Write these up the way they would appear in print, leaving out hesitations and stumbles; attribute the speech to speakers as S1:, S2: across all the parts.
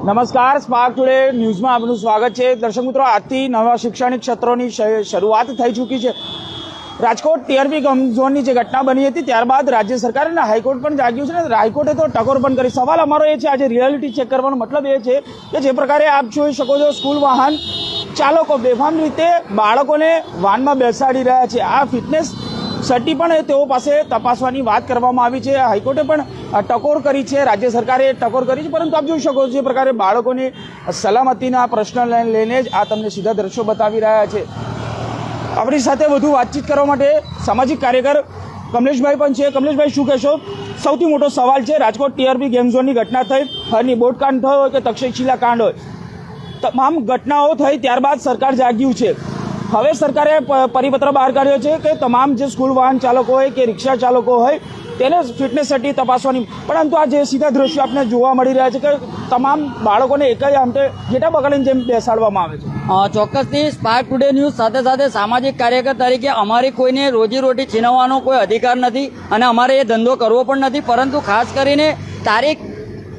S1: નમસ્કાર, spark today ન્યૂઝમાં આપનું સ્વાગત છે। દર્શક મિત્રો, આજથી નવા શૈક્ષણિક સત્રોની શરૂઆત થઈ ચૂકી છે। રાજકોટ ટીઆરપી ઝોનની જે ઘટના બની હતી ત્યારબાદ રાજ્ય સરકાર અને હાઈકોર્ટ પણ જાગ્યું છે ને હાઈકોર્ટે તો ટકોર પણ કરી। સવાલ અમારો એ છે, આજે રિયાલિટી ચેક કરવાનો મતલબ એ છે કે જે પ્રકારે આપ જોઈ શકો છો, સ્કૂલ વાહન ચાલકો બેફામ રીતે બાળકોને વાનમાં બેસાડી રહ્યા છે। આ ફિટનેસ સર્ટી પણ તેઓ પાસે તપાસવાની વાત કરવામાં આવી છે। હાઈકોર્ટે પણ ટકોર કરી છે, રાજ્ય સરકારે ટકોર કરી છે, પરંતુ આપ જોઈ શકો છો જે પ્રકારે બાળકોની સલામતીના પ્રશ્ન લઈને જ આ તમને સીધા દ્રશ્યો બતાવી રહ્યા છે। આપણી સાથે વધુ વાતચીત કરવા માટે સામાજિક કાર્યકર કમલેશભાઈ પણ છે। કમલેશભાઈ, શું કહેશો? સૌથી મોટો સવાલ છે, રાજકોટ ટીઆરપી ગેમ ઝોનની ઘટના થઈ, હરની બોટ કાંડ થયો હોય કે તક્ષશિલા કાંડ હોય, તમામ ઘટનાઓ થઈ ત્યારબાદ સરકાર જાગ્યું છે। હવે સરકારે પરિપત્ર બહાર કાઢ્યો છે કે તમામ જે સ્કૂલ વાહન ચાલકો હોય કે રિક્ષા ચાલકો હોય તેને ફિટનેસ સર્ટી તપાસવાની, પરંતુ આ જે સીધા દ્રશ્યો આપને જોવા મળી રહ્યા છે કે તમામ બાળકોને એક જ આમતે જેટા પકડીને જેમ બેસાડવામાં આવે છે।
S2: ચોક્કસથી સ્પાર્ક ટુડે ન્યૂઝ સાથે સાથે સામાજિક કાર્યકર તરીકે અમારી કોઈને રોજીરોટી છીનવવાનો કોઈ અધિકાર નથી અને અમારે એ ધંધો કરવો પણ નથી, પરંતુ ખાસ કરીને તારીખ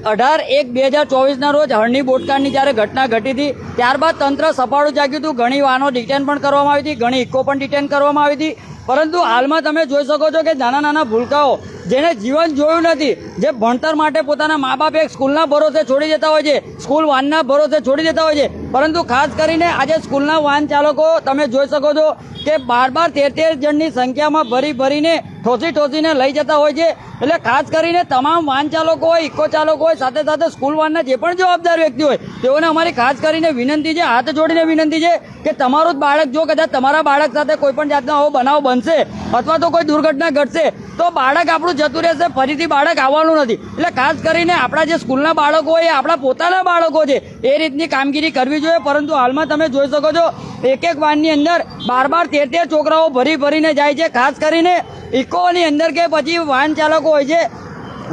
S2: 18/1/2024 રોજ હળની બોટકાંડની જ્યારે ઘટના ઘટી હતી ત્યારબાદ તંત્ર સફાળું જાગ્યું હતું। ઘણી વાહનો ડિટેન પણ કરવામાં આવી હતી, ઘણી ઇકો પણ ડિટેન કરવામાં આવી હતી, પરંતુ હાલમાં તમે જોઈ શકો છો કે નાના નાના ભૂલકાઓ જેને જીવન જોયું નથી, જે ભણતર માટે પોતાના મા બાપ એક સ્કૂલના ભરોસે છોડી દેતા હોય છે, સ્કૂલ વાનના ભરોસે છોડી દેતા હોય છે, પરંતુ ખાસ કરીને આજે સ્કૂલના વાહન ચાલકો તમે જોઈ શકો છો કે 12-13 જણની સંખ્યામાં ભરીને ઠોસીને લઈ જતા હોય છે। એટલે ખાસ કરીને તમામ વાહન ચાલકો હોય, ઇકો ચાલકો હોય, સાથે સાથે સ્કૂલ વાનના જે પણ જવાબદાર વ્યક્તિ હોય તેઓને અમારી ખાસ કરીને વિનંતી છે, હાથ જોડીને વિનંતી છે કે તમારું જ બાળક, જો કદાચ તમારા બાળક સાથે કોઈ પણ જાતનો આવો બનાવ બનશે અથવા તો કોઈ દુર્ઘટના ઘટશે તો બાળક આપણું જતું રહેશે, ફરીથી બાળક આવવાનું નથી। એટલે ખાસ કરીને આપણા જે સ્કૂલના બાળકો હોય એ આપણા પોતાના બાળકો છે, એ રીતની કામગીરી કરવી જોઈએ। પરંતુ હાલમાં તમે જોઈ શકો છો એક વાનની અંદર 12-13 છોકરાઓ ભરીને જાય છે। ખાસ કરીને ઇકોની અંદર કે પછી વાહન ચાલકો હોય છે,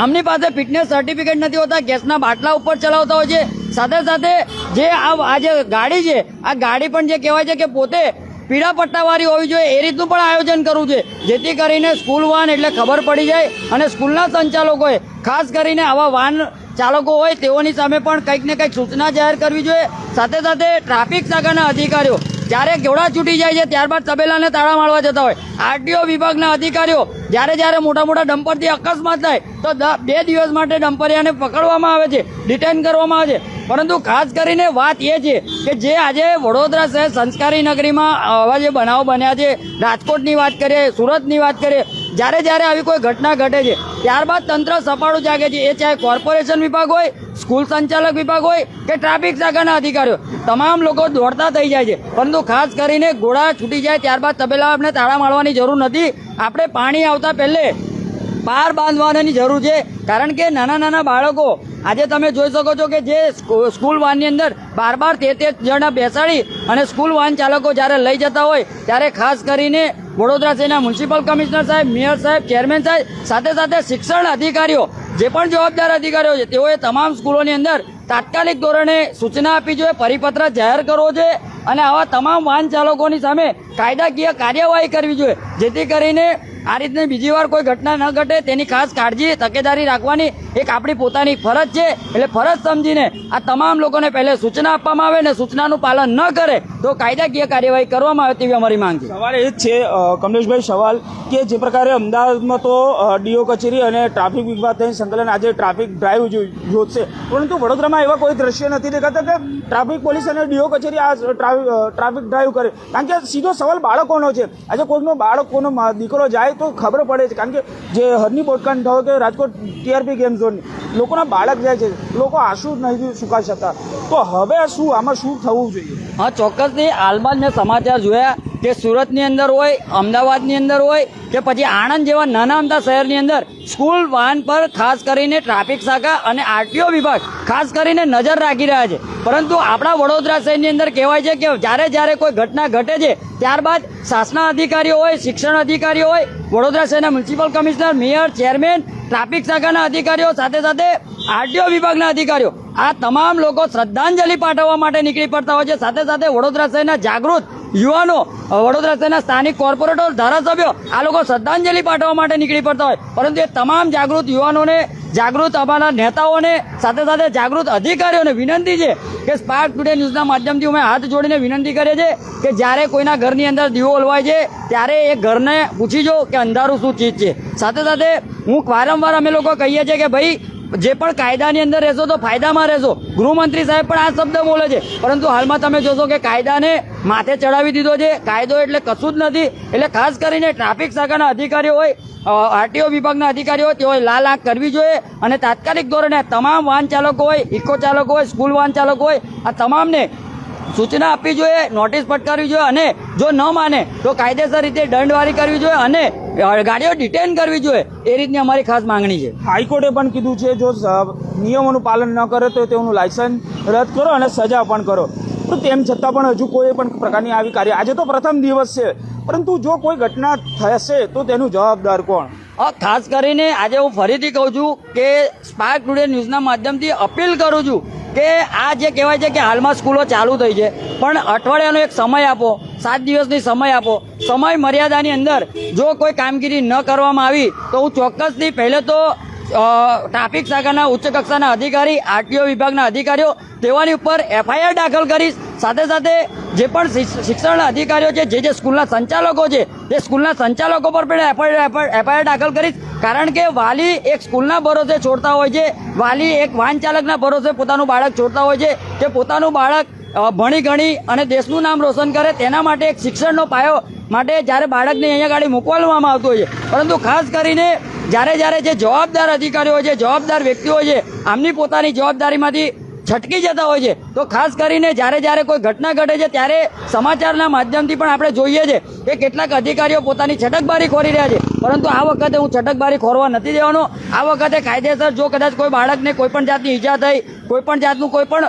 S2: આમની પાસે ફિટનેસ સર્ટિફિકેટ નથી હોતા, ગેસના બાટલા ઉપર ચલાવતા હોય છે, સાથે સાથે જે આ જે ગાડી છે આ ગાડી પણ જે કહેવાય છે કે પોતે પીળા પટ્ટાવાળી હોવી જોઈએ એ રીતનું પણ આયોજન કરવું છે, જેથી કરીને સ્કૂલ વાહન એટલે ખબર પડી જાય અને સ્કૂલના સંચાલકોએ ખાસ કરીને આવા વાહન ચાલકો હોય તેઓની સામે પણ કંઈક ને કંઈક સૂચના જાહેર કરવી જોઈએ। સાથે સાથે ટ્રાફિક શાખાના અધિકારીઓ જ્યારે ઘોડા છૂટી જાય છે ત્યારબાદ તબેલાને તાળા મારવા જતા હોય, આરટીઓ વિભાગના અધિકારીઓ જ્યારે મોટા ડમ્પરથી અકસ્માત થાય તો 2 દિવસ માટે ડમ્પરિયાને પકડવામાં આવે છે, ડિટેન કરવામાં આવે છે, પરંતુ ખાસ કરીને વાત એ છે કે જે આજે વડોદરા શહેર સંસ્કારી નગરીમાં આવા જે બનાવો બન્યા છે, રાજકોટની વાત કરીએ, સુરતની વાત કરીએ, જ્યારે આવી કોઈ ઘટના ઘટે છે ત્યારબાદ તંત્ર સફાળું જાગે છે, એ ચાહે કોર્પોરેશન વિભાગ હોય, સ્કૂલ સંચાલક વિભાગ હોય કે ટ્રાફિક શાખાના અધિકારીઓ, તમામ લોકો દોડતા થઈ જાય છે, પરંતુ ખાસ કરીને ઘોડા છૂટી જાય ત્યારબાદ તબેલાને તાળા મારવાની જરૂર નથી। આપણે પાણી આવતા પહેલે પાર બાંધવાની જરૂર છે, કારણ કે નાના બાળકો આજે તમે જોઈ શકો છો કે જે સ્કૂલ વાનની અંદર 12-13 જણા બેસાડી અને સ્કૂલ વાહન ચાલકો જ્યારે લઈ જતા હોય ત્યારે ખાસ કરીને વડોદરા શહેરના મ્યુનિસિપલ કમિશનર સાહેબ, મેયર સાહેબ, ચેરમેન સાહેબ, સાથે શિક્ષણ અધિકારીઓ જે પણ જવાબદાર અધિકારીઓ છે તેઓએ તમામ સ્કૂલોની અંદર તાત્કાલિક ધોરણે સૂચના આપવી જોઈએ, પરિપત્ર જાહેર કરવો જોઈએ અને આવા તમામ વાહન ચાલકોની સામે કાયદાકીય કાર્યવાહી કરવી જોઈએ, જેથી કરીને આ રીતની બીજી વાર કોઈ ઘટના ન ઘટે તેની ખાસ કાળજી, તકેદારી રાખવાની એક આપણી પોતાની ફરજ છે। એટલે ફરજ સમજીને આ તમામ લોકોને પહેલે સૂચના આપવામાં આવે ને સૂચનાનું પાલન ન કરે તો કાયદાકીય કાર્યવાહી કરવામાં આવે તેવી અમારી માંગ છે।
S1: સવાલ એ જ છે કમલેશભાઈ, સવાલ કે જે પ્રકારે અમદાવાદમાં તો ડીઓ કચેરી અને ટ્રાફિક વિભાગ થઈને સંકલન આજે ટ્રાફિક ડ્રાઈવ યોજશે, પરંતુ વડોદરામાં એવા કોઈ દ્રશ્ય નથી દેખાતા કે ટ્રાફિક પોલીસ અને ડીઓ કચેરી આ ટ્રાફિક ડ્રાઈવ કરે, કારણ કે સીધો સવાલ બાળકોનો છે। આજે કોઈનો બાળકોનો દીકરો જાય તો ખબર પડે છે, કારણ કે જે હરની બોટકાંડ થયો કે રાજકોટ ટીઆરપી ગેમ ઝોનની લોકોના બાળક જાય છે, લોકો આંસુ નથી સુકાઈ શકતા, તો હવે આમાં શું થવું જોઈએ?
S2: હા, ચોક્કસથી હાલમાં જ મેં સમાચાર જોયા કે સુરતની અંદર હોય, અમદાવાદની અંદર હોય કે પછી આણંદ જેવા નાના અમદા શહેરની અંદર સ્કૂલ વાહન પર ખાસ કરીને ટ્રાફિક શાખા અને આરટીઓ વિભાગ ખાસ કરીને નજર રાખી રહ્યા છે, પરંતુ આપણા વડોદરા શહેરની અંદર કહેવાય છે કે જ્યારે કોઈ ઘટના ઘટે છે ત્યારબાદ શાસના અધિકારીઓ હોય, શિક્ષણ અધિકારીઓ હોય, વડોદરા શહેરના municipal commissioner, mayor, chairman, traffic શાખાના અધિકારીઓ, સાથે આરટીઓ વિભાગના અધિકારીઓ આ તમામ લોકો શ્રદ્ધાંજલિ પાઠવવા માટે નીકળી પડતા હોય છે। સાથે વડોદરા શહેરના જાગૃત યુવાનો, વડોદરા શહેરના સ્થાનિક કોર્પોરેટર, ધારાસભ્યો આ લોકો શ્રદ્ધાંજલિ પાઠવવા માટે નીકળી પડતા હોય, પરંતુ એ તમામ જાગૃત યુવાનોને જાગૃત અમારા નેતાઓને સાથે સાથે જાગૃત અધિકારીઓને વિનંતી છે કે સ્પાર્ક ટુડે ન્યૂઝના માધ્યમથી અમે હાથ જોડીને વિનંતી કરીએ છીએ કે જ્યારે કોઈના ઘરની અંદર દીવો ઓલવાય છે ત્યારે એ ઘરને પૂછી જો કે અંધારું શું ચીજ છે. સાથે સાથે હું વારંવાર અમે લોકો કહીએ છીએ કે ભાઈ જે પણ કાયદાની અંદર રહેશો તો ફાયદામાં રહેશો. ગૃહમંત્રી સાહેબ પણ આ શબ્દ બોલે છે, પરંતુ હાલમાં તમે જોશો કે કાયદાને માથે ચડાવી દીધો છે. કાયદો એટલે કશું જ નથી. એટલે ખાસ કરીને ટ્રાફિક શાખાના અધિકારીઓ હોય, આરટીઓ વિભાગના અધિકારીઓ હોય, તેઓએ લાલ આંખ કરવી જોઈએ અને તાત્કાલિક ધોરણે તમામ વાહન ચાલકો હોય, ઇકો ચાલકો હોય, સ્કૂલ વાહન ચાલકો હોય, આ તમામને સૂચના આપવી જોઈએ, નોટિસ ફટકારવી જોઈએ અને જો ન માને તો કાયદેસર રીતે દંડવારી કરવી જોઈએ અને ગાડીઓ ડિટેન કરવી જોઈએ. એ રીતની અમારી ખાસ માંગણી છે.
S1: હાઈકોર્ટે પણ કીધું છે જો નિયમોનું પાલન ન કરે તો તેઓનું લાયસન્સ રદ કરો અને સજા પણ કરો. તો તેમ છતાં પણ હજુ કોઈ પણ પ્રકારની આવી કાર્ય, આજે તો પ્રથમ દિવસ છે, પરંતુ જો કોઈ ઘટના થશે તો તેનું જવાબદાર કોણ?
S2: ખાસ કરીને આજે હું ફરીથી કહું છું કે સ્પાર્ક ટુડે ન્યૂઝના માધ્યમથી અપીલ કરું છું કે આ જે કહેવાય છે કે હાલમાં સ્કૂલો ચાલુ થઈ છે, પણ અઠવાડિયાનો એક સમય આપો, 7 દિવસની સમય આપો. સમય મર્યાદાની અંદર જો કોઈ કામગીરી ન કરવામાં આવી તો હું ચોક્કસથી પહેલે તો ટ્રાફિક શાખાના ઉચ્ચ કક્ષાના અધિકારી, આરટીઓ વિભાગના અધિકારીઓ તેવાની ઉપર એફઆઈઆર દાખલ કરીશ. સાથે સાથે જે પણ શિક્ષણના અધિકારીઓ છે, જે સ્કૂલના સંચાલકો છે, તે સ્કૂલના સંચાલકો પર પણ એફઆઈઆર દાખલ કરીશ. કારણ કે વાલી એક સ્કૂલના ભરોસે છોડતા હોય છે, વાલી એક વાહન ચાલકના ભરોસે પોતાનું બાળક છોડતા હોય છે કે પોતાનું બાળક ભણી ગણી અને દેશનું નામ રોશન કરે. તેના માટે એક શિક્ષણનો પાયો માટે જ્યારે બાળકને અહીંયા ગાડી મૂકવામાં આવતું હોય છે, પરંતુ ખાસ કરીને જ્યારે જે જવાબદાર અધિકારીઓ હોય છે, જવાબદાર વ્યક્તિઓ હોય છે, આમની પોતાની જવાબદારીમાંથી છટકી જતા હોય છે. તો ખાસ કરીને જ્યારે કોઈ ઘટના ઘટે છે ત્યારે સમાચારના માધ્યમથી પણ આપણે જોઈએ છે કે કેટલાક અધિકારીઓ પોતાની છટકબારી ખોરી રહ્યા છે, પરંતુ આ વખતે હું છટકબારી ખોરવા નથી દેવાનો. આ વખતે કાયદેસર જો કદાચ કોઈ બાળકને કોઈ પણ જાતની ઈજા થઈ, કોઈ પણ જાતનું કોઈ પણ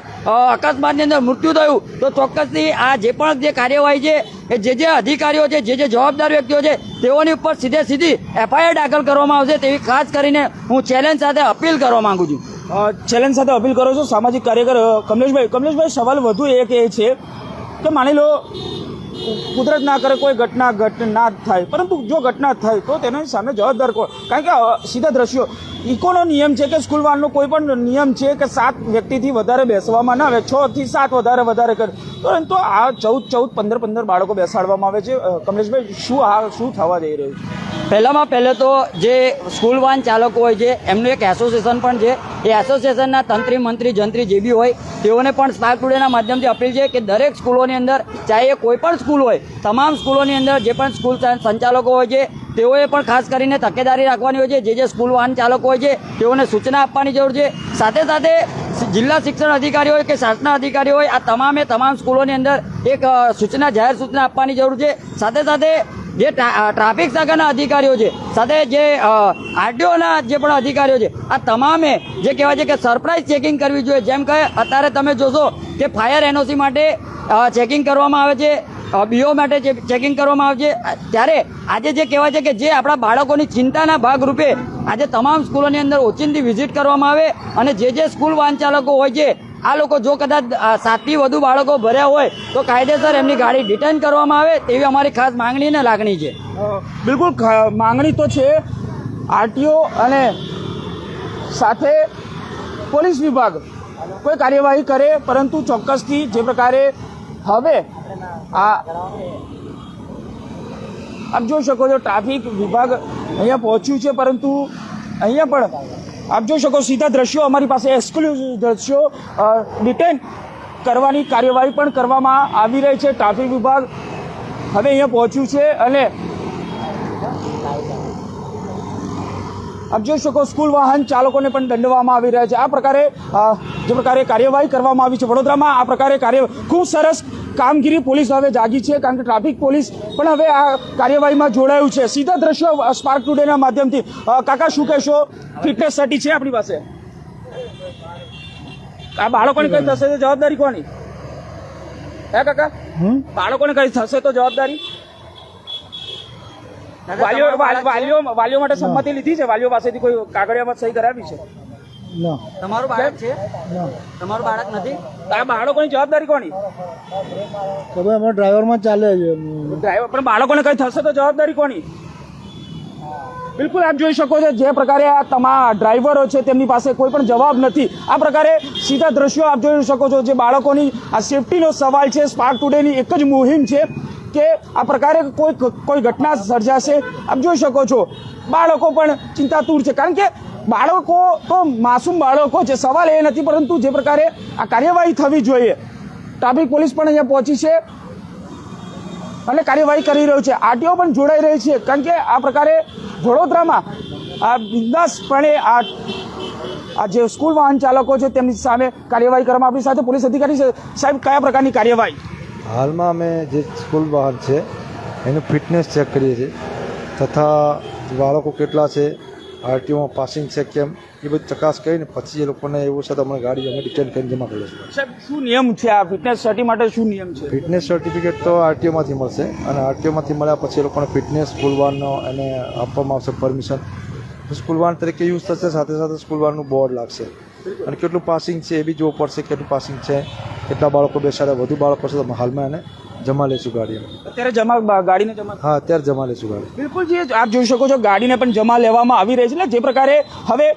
S2: અકસ્માતની અંદર મૃત્યુ થયું તો ચોક્કસથી આ જે પણ જે કાર્યવાહી છે એ જે અધિકારીઓ છે, જે જવાબદાર વ્યક્તિઓ છે, તેઓની ઉપર સીધી એફઆઈઆર દાખલ કરવામાં આવશે તેવી ખાસ કરીને હું ચેલેન્જ સાથે અપીલ કરવા માંગુ છું.
S1: ચેલેન્જ સાથે અપીલ કરો છો સામાજિક કાર્યકર કમલેશભાઈ, સવાલ વધુ એક એ છે કે માની લો કુદરત ના કરે કોઈ ઘટના ના થાય, પરંતુ જો ઘટના થાય તો તેની સામે જવાબદાર કોણ? કારણ કે સીધા દ્રશ્યો, ઇકોનો નિયમ છે કે સ્કૂલ વાનનો કોઈ પણ નિયમ છે કે 7 વ્યક્તિથી વધારે બેસવામાં ના આવે, 6 થી 7 વધારે કરે, પરંતુ આ 14, 15 બાળકો બેસાડવામાં આવે છે. કમલેશભાઈ, શું થવા જઈ રહ્યું છે?
S2: પહેલે તો જે સ્કૂલ વાહન ચાલકો હોય છે એમનું એક એસોસિએશન પણ છે. એ એસોસિએશનના તંત્રી, મંત્રી, જંત્રી જે બી હોય તેઓને પણ સ્પાર્ક ટુડેના માધ્યમથી અપીલ છે કે દરેક સ્કૂલોની અંદર, ચાહે એ કોઈ પણ સ્કૂલ હોય, તમામ સ્કૂલોની અંદર જે પણ સ્કૂલ સંચાલકો હોય છે તેઓએ પણ ખાસ કરીને તકેદારી રાખવાની હોય છે. જે સ્કૂલ વાહન ચાલકો હોય છે તેઓને સૂચના આપવાની જરૂર છે. સાથે સાથે જિલ્લા શિક્ષણ અધિકારી હોય કે શાસના અધિકારી હોય, આ તમામ સ્કૂલોની અંદર એક જાહેર સૂચના આપવાની જરૂર છે. સાથે સાથે જે ટ્રાફિક શાખાના અધિકારીઓ છે, સાથે જે આરટીઓના જે પણ અધિકારીઓ છે, આ તમામે જે કહેવાય છે કે સરપ્રાઇઝ ચેકિંગ કરવી જોઈએ. જેમ કે અત્યારે તમે જોશો કે ફાયર એનઓસી માટે ચેકિંગ કરવામાં આવે છે, બીઓ માટે ચેકિંગ કરવામાં આવે છે, ત્યારે આજે જે કહેવાય છે કે જે આપણા બાળકોની ચિંતાના ભાગરૂપે આજે તમામ સ્કૂલોની અંદર ઓચિંતી વિઝિટ કરવામાં આવે અને જે સ્કૂલ વાહન ચાલકો હોય છે આ લોકો જો કદાચ 7 થી વધુ બાળકો ભર્યા હોય તો કાયદેસર એમની ગાડી ડિટેન કરવામાં આવે તેવી અમારી ખાસ માંગણી અને લાગણી છે.
S1: બિલકુલ માંગણી તો છે. આરટીઓ અને સાથે પોલીસ વિભાગ કોઈ કાર્યવાહી કરે, પરંતુ ચોક્કસથી જે પ્રકારે હવે આપ જોઈ શકો છો ટ્રાફિક વિભાગ અહીંયા પહોંચ્યું છે, પરંતુ અહીંયા પણ આપ જોઈ શકો સીધા દ્રશ્યો અમારી પાસે એક્સક્લુઝિવ દ્રશ્યો ડિટેન કરવાની કાર્યવાહી પણ કરવામાં આવી રહી છે. ટ્રાફિક વિભાગ હવે અહીંયા પહોંચ્યું છે અને આપ જોઈ શકો સ્કૂલ વાહન ચાલકોને પણ દંડવામાં આવી રહ્યા છે. આ પ્રકારે જે પ્રકારે કાર્યવાહી કરવામાં આવી છે વડોદરામાં, આ પ્રકારે ખૂબ સરસ કામગીરી પોલીસ હવે જાગી છે, કારણ કે ટ્રાફિક પોલીસ પણ હવે આ કાર્યવાહીમાં જોડાયું છે. સીધા દ્રશ્યો સ્પાર્ક ટુડેના માધ્યમથી. કાકા, શું કહેશો? ફિટનેસ સર્ટી છે આપણી પાસે, આ બાળકોને કઈ થશે તો જવાબદારી કોની? હે કાકા, બાળકોને કઈ થશે તો જવાબદારી વાલીઓ માટે સંમતિ લીધી છે? વાલીઓ પાસેથી કોઈ કાગળિયામાં સહી કરાવી છે?
S2: તમારું બાળક છે? તમારું બાળક નથી?
S1: આ બાળકોની જવાબદારી કોની?
S3: ડ્રાઈવરમાં ચાલે છે
S1: ડ્રાઈવર, પણ બાળકોને કઈ થશે તો જવાબદારી કોની? બિલકુલ આપ જોઈ શકો છો જે પ્રકારે આ તમામ ડ્રાઈવરો છે તેમની પાસે કોઈ પણ જવાબ નથી. આ પ્રકારે સીધા દ્રશ્યો આપ જોઈ શકો છો. જે બાળકોની આ સેફટીનો સવાલ છે. સ્પાર્ક ટુડેની એક જ મુહિમ છે કે આ પ્રકારે કોઈ ઘટના સર્જાશે. આપ જોઈ શકો છો બાળકો પણ ચિંતાતુર છે, કારણ કે બાળકો તો માસૂમ બાળકો છે. સવાલ એ નથી, પરંતુ જે પ્રકારે આ કાર્યવાહી થવી જોઈએ. ટ્રાફિક પોલીસ પણ અહીંયા પહોંચી છે અને કાર્યવાહી કરી રહ્યું છે. આરટીઓ પણ જોડાઈ રહી છે, કારણ કે આ પ્રકારે વડોદરામાં આ બિંદાસપણે આ જે સ્કૂલ વાહન ચાલકો છે તેમની સામે કાર્યવાહી કરવામાં. આપણી સાથે પોલીસ અધિકારી છે. સાહેબ, કયા પ્રકારની કાર્યવાહી?
S3: હાલમાં અમે જે સ્કૂલ વાહન છે એનું ફિટનેસ ચેક કરીએ છીએ, તથા બાળકો કેટલા છે, આરટીઓમાં પાસિંગ છે કેમ, એ બધું ચકાસ કરીને પછી એ લોકોને એવું છે તો અમારી ગાડી અમે ડિટેન કરીને જમા કરીએ છીએ.
S1: સાહેબ, શું નિયમ છે આ ફિટનેસ સર્ટી માટે? શું નિયમ છે?
S3: ફિટનેસ સર્ટિફિકેટ તો આરટીઓમાંથી મળશે અને આરટીઓમાંથી મળ્યા પછી એ લોકોને ફિટનેસ સ્કૂલ વાહનનો એને આપવામાં આવશે પરમિશન. સ્કૂલ વાહન તરીકે યુઝ થશે, સાથે સાથે સ્કૂલ વાહનનું બોર્ડ લાગશે અને કેટલું પાસિંગ છે એ બી જોવું પડશે, કેટલું પાસિંગ છે, કેટલા બાળકો બેસાડ્યા. વધુ બાળકો છે તો હાલમાં એને જમા લઈશું ગાડીને.
S1: અત્યારે ગાડીને જમા?
S3: હા, અત્યારે જમા લઈશું ગાડી.
S1: બિલકુલ જી, આપ જોઈ શકો છો ગાડીને પણ જમા લેવામાં આવી રહી છે. એટલે જે પ્રકારે હવે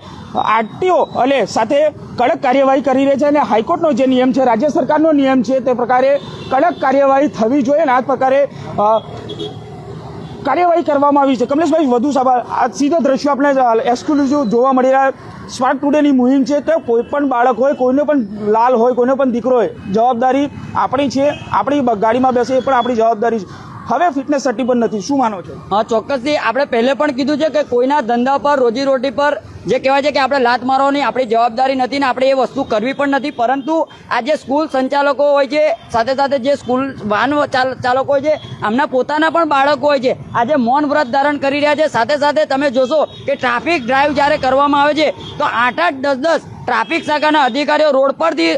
S1: આરટીઓ અને સાથે કડક કાર્યવાહી કરી રહી છે અને હાઈકોર્ટનો જે નિયમ છે, રાજ્ય સરકારનો નિયમ છે, તે પ્રકારે કડક કાર્યવાહી થવી જોઈએ અને આ પ્રકારે કાર્યવાહી કરવામાં આવી છે. કમલેશભાઈ, વધુ સવાલ. આ સીધો દ્રશ્યો આપણે એક્સક્લુઝિવ જોવા મળી રહ્યા. સ્પાર્ક ટુડેની મુહિમ છે કે કોઈ પણ બાળક હોય, કોઈનો પણ લાલ હોય, કોઈનો પણ દીકરો હોય, જવાબદારી આપણી છે. આપણી ગાડીમાં બેસે એ પણ આપણી જવાબદારી છે. હવે ફિટનેસ સર્ટી પણ નથી. શું માનો છો?
S2: હા, ચોક્કસથી આપણે પહેલે પણ કીધું છે કે કોઈના ધંધા પર, રોજીરોટી પર જે કહેવાય છે કે આપણે લાત મારવાની આપણી જવાબદારી નથી ને આપણે એ વસ્તુ કરવી પણ નથી. પરંતુ આ જે સ્કૂલ સંચાલકો હોય છે, સાથે સાથે જે સ્કૂલ વાહન ચાલકો હોય છે, આમના પોતાના પણ બાળકો હોય છે, આજે મૌન વ્રત ધારણ કરી રહ્યા છે. સાથે સાથે તમે જોશો કે ટ્રાફિક ડ્રાઈવ જ્યારે કરવામાં આવે છે તો 8-8, 10-10 ટ્રાફિક શાખાના અધિકારીઓ રોડ પરથી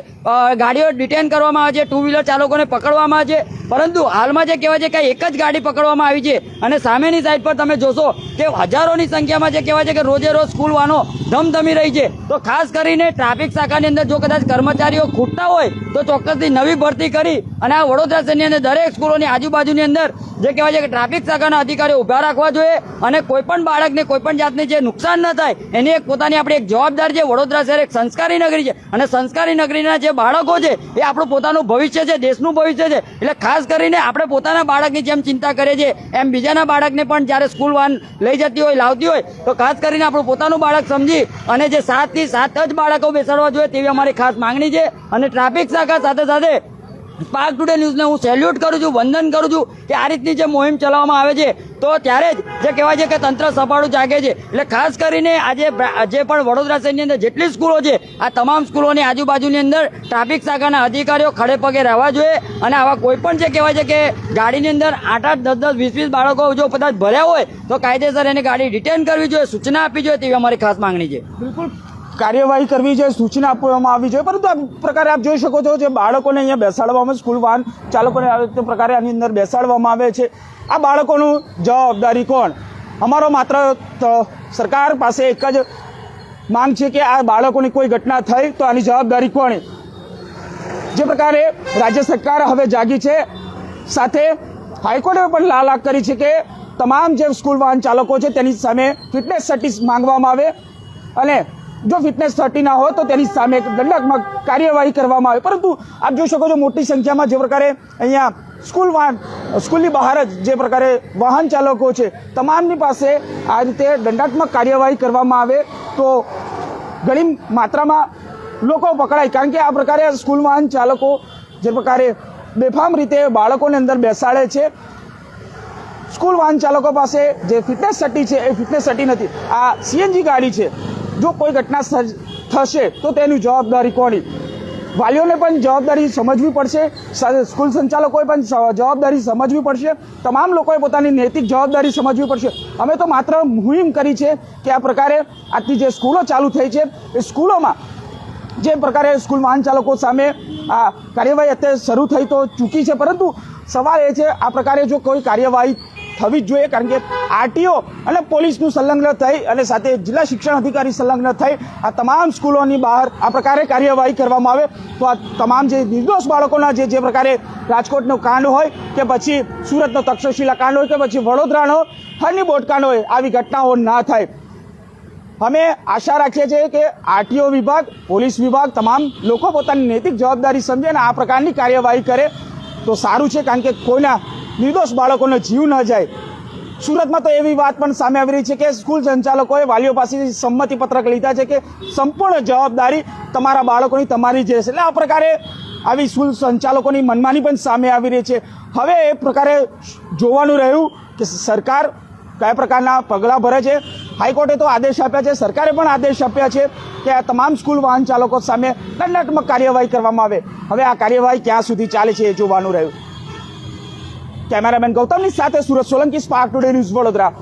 S2: ગાડીઓ ડિટેન કરવામાં આવે છે, ટુ વ્હીલર ચાલકોને પકડવામાં આવે છે. પરંતુ હાલમાં જે કહેવાય છે કે એક જ ગાડી પકડવામાં આવી છે અને સામેની સાઈડ પર તમે જોશો કે હજારોની સંખ્યામાં જે કહેવાય છે કે રોજે રોજ સ્કૂલ વાહનો ધમધમી રહી છે. તો ખાસ કરીને ટ્રાફિક શાખાની અંદર જો કદાચ કર્મચારીઓ ખૂટતા હોય તો ચોક્કસથી નવી ભરતી કરી અને આ વડોદરા શહેરની અંદર દરેક સ્કૂલોની આજુબાજુની અંદર જે કહેવાય છે કે ટ્રાફિક શાખાના અધિકારીઓ ઊભા રાખવા જોઈએ અને કોઈ પણ બાળકને કોઈ પણ જાતની જે નુકસાન ન થાય એની એક પોતાની આપણી એક જવાબદારી છે. વડોદરા શહેર એક સંસ્કારી નગરી છે અને સંસ્કારી નગરીના જે બાળકો છે એ આપણું પોતાનું ભવિષ્ય છે, દેશનું ભવિષ્ય છે. એટલે ખાસ કરીને આપણે પોતાના બાળકની જેમ ચિંતા કરીએ છીએ એમ બીજાના બાળકને પણ જ્યારે સ્કૂલ વાહન લઈ જતી હોય, લાવતી હોય તો ખાસ કરીને આપણું પોતાનું બાળક સમજી અને જે 7 થી 7 જ બાળકો બેસાડવા જોઈએ તેવી અમારી ખાસ માંગણી છે. અને ટ્રાફિક શાખા સાથે સાથે સ્પાર્ક ટુડે ન્યૂઝને હું સેલ્યુટ કરું છું, વંદન કરું છું કે આ રીતની જે મુહિમ ચલાવવામાં આવે છે તો ત્યારે જ જે કહેવાય છે કે તંત્ર સફાળું જાગે છે. એટલે ખાસ કરીને આજે જે પણ વડોદરા શહેરની અંદર જેટલી સ્કૂલો છે આ તમામ સ્કૂલોની આજુબાજુની અંદર ટ્રાફિક શાખાના અધિકારીઓ ખડે પગે રહેવા જોઈએ અને આવા કોઈ પણ જે કહેવાય છે કે ગાડીની અંદર 8-8, 10-10, 20-20 બાળકો જો કદાચ ભર્યા હોય તો કાયદેસર એની ગાડી રિટર્ન કરવી જોઈએ, સૂચના આપવી જોઈએ તેવી અમારી ખાસ માંગણી છે.
S1: બિલકુલ કાર્યવાહી કરવી જોઈએ, સૂચના આપવામાં આવી જોઈએ. પરંતુ આ પ્રકારે આપ જોઈ શકો છો જે બાળકોને અહીંયા બેસાડવામાં, સ્કૂલ વાહન ચાલકોને આ પ્રકારે આની અંદર બેસાડવામાં આવે છે. આ બાળકોનું જવાબદારી કોણ? અમારો માત્ર સરકાર પાસે એક જ માંગ છે કે આ બાળકોની કોઈ ઘટના થઈ તો આની જવાબદારી કોણ? જે પ્રકારે રાજ્ય સરકાર હવે જાગી છે, સાથે હાઈકોર્ટે પણ લાલાક કરી છે કે તમામ જે સ્કૂલ વાહન ચાલકો છે તેની સામે ફિટનેસ સર્ટી માંગવામાં આવે અને જો ફિટનેસ સર્ટી ના હોય તો તેની સામે દંડાત્મક કાર્યવાહી કરવામાં આવે. પરંતુ આપ જોઈ શકો છો મોટી સંખ્યામાં જે પ્રકારે અહીંયા સ્કૂલની બહાર જ જે પ્રકારે વાહન ચાલકો છે તમામની પાસે આ રીતે દંડાત્મક કાર્યવાહી કરવામાં આવે તો ઘણી માત્રામાં લોકો પકડાય. કારણ કે આ પ્રકારે સ્કૂલ વાહન ચાલકો જે પ્રકારે બેફામ રીતે બાળકોને અંદર બેસાડે છે. સ્કૂલ વાહન ચાલકો પાસે જે ફિટનેસ સર્ટી છે એ ફિટનેસ સર્ટી નથી. આ સીએનજી ગાડી છે. જો કોઈ ઘટના થશે તો તેની જવાબદારી કોની? વાલીઓને પણ જવાબદારી સમજવી પડશે, સ્કૂલ સંચાલકોએ પણ જવાબદારી સમજવી પડશે, તમામ લોકોએ પોતાની નૈતિક જવાબદારી સમજવી પડશે. અમે તો માત્ર મુહિમ કરી છે કે આ પ્રકારે આજથી જે સ્કૂલો ચાલુ થઈ છે એ સ્કૂલોમાં જે પ્રકારે સ્કૂલ વાહન ચાલકો સામે આ કાર્યવાહી અત્યારે શરૂ થઈ તો ચૂકી છે. પરંતુ સવાલ એ છે આ પ્રકારે જો કોઈ કાર્યવાહી થવી જ જોઈએ, કારણ કે આરટીઓ અને પોલીસનું સંલગ્ન થઈ અને સાથે જિલ્લા શિક્ષણ અધિકારી સંલગ્ન થઈ આ તમામ સ્કૂલોની બહાર આ પ્રકારે કાર્યવાહી કરવામાં આવે તો આ તમામ જે નિર્દોષ બાળકોના જે પ્રકારે રાજકોટનો કાંડ હોય કે પછી સુરતનો તક્ષશિલા કાંડ હોય કે પછી વડોદરાનો હની બોટ કાંડ હોય, આવી ઘટનાઓ ના થાય. અમે આશા રાખીએ છીએ કે આરટીઓ વિભાગ, પોલીસ વિભાગ, તમામ લોકો પોતાની નૈતિક જવાબદારી સમજે અને આ પ્રકારની કાર્યવાહી કરે તો સારું છે, કારણ કે કોઈના નિર્દોષ બાળકોનો જીવ ન જાય. સુરતમાં તો એવી વાત પણ સામે આવી રહી છે કે સ્કૂલ સંચાલકોએ વાલીઓ પાસેથી સંમતિપત્રક લીધા છે કે સંપૂર્ણ જવાબદારી તમારા બાળકોની તમારી જ રહેશે. એટલે આ પ્રકારે આવી સ્કૂલ સંચાલકોની મનમાની પણ સામે આવી રહી છે. હવે એ પ્રકારે જોવાનું રહ્યું કે સરકાર કયા પ્રકારના પગલાં ભરે છે. હાઈકોર્ટે તો આદેશ આપ્યા છે, સરકારે પણ આદેશ આપ્યા છે કે આ તમામ સ્કૂલ વાહન ચાલકો સામે દંડાત્મક કાર્યવાહી કરવામાં આવે. હવે આ કાર્યવાહી ક્યાં સુધી ચાલે છે એ જોવાનું રહ્યું. કેમેરામેન ગૌતમની સાથે Surat Solanki, spark today news, Vadodara.